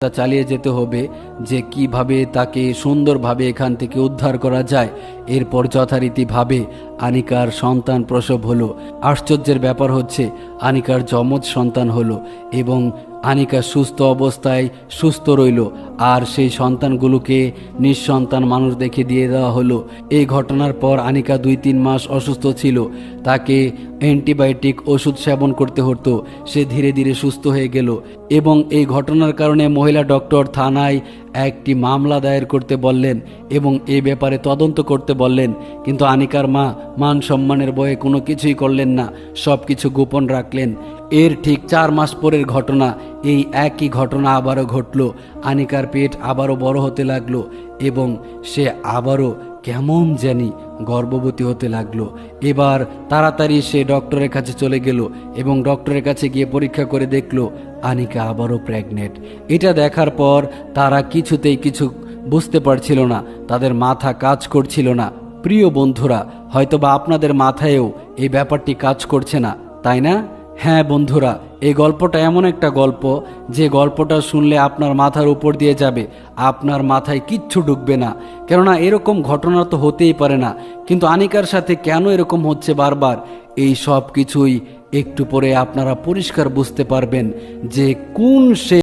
চালিয়ে যেতে হবে যে কিভাবে তাকে সুন্দরভাবে এখান থেকে উদ্ধার করা যায়। এরপর যথারীতিভাবে আনিকার সন্তান প্রসব হলো। আশ্চর্যের ব্যাপার হচ্ছে আনিকার যমজ সন্তান হলো এবং আনিকা সুস্থ অবস্থায় সুস্থ রইল, আর সেই সন্তানগুলোকে নিঃসন্তান মানুষ দেখে দিয়ে দেওয়া হলো। এই ঘটনার পর আনিকা 2-3 মাস অসুস্থ ছিল, তাকে অ্যান্টিবায়োটিক ওষুধ সেবন করতে হতো। সে ধীরে ধীরে সুস্থ হয়ে গেল এবং এই ঘটনার কারণে মহিলা ডক্টর থানায় একটি মামলা দায়ের করতে বললেন এবং এ ব্যাপারে তদন্ত করতে বললেন। কিন্তু আনিকার মা মান সম্মানের ভয়ে কোনো কিছুই করলেন না, সব কিছু গোপন রাখলেন। এর ঠিক 4 মাস পরের ঘটনা, এই একই ঘটনা আবারও ঘটল। আনিকার পেট আবারও বড় হতে লাগলো এবং সে আবারও কেমন জানি গর্ভবতী হতে লাগলো। এবার তাড়াতাড়ি সে ডক্টরের কাছে চলে গেল এবং ডক্টরের কাছে গিয়ে পরীক্ষা করে দেখলো আনিকা আবারও প্রেগনেন্ট। এটা দেখার পর তারা কিছুতেই কিছু বুঝতে পারছিল না, তাদের মাথা কাজ করছিল না। প্রিয় বন্ধুরা, হয়তোবা আপনাদের মাথায়ও এই ব্যাপারটি কাজ করছে না, তাই না? হ্যাঁ বন্ধুরা, এই গল্পটা এমন একটা গল্প যে গল্পটা শুনলে আপনার মাথার উপর দিয়ে যাবে, আপনার মাথায় কিচ্ছু ঢুকবে না। কেননা এরকম ঘটনা তো হতেই পারে না। কিন্তু আনিকার সাথে কেন এরকম হচ্ছে বারবার, এই সব কিছুই একটু পরে আপনারা পরিষ্কার বুঝতে পারবেন যে কোন সে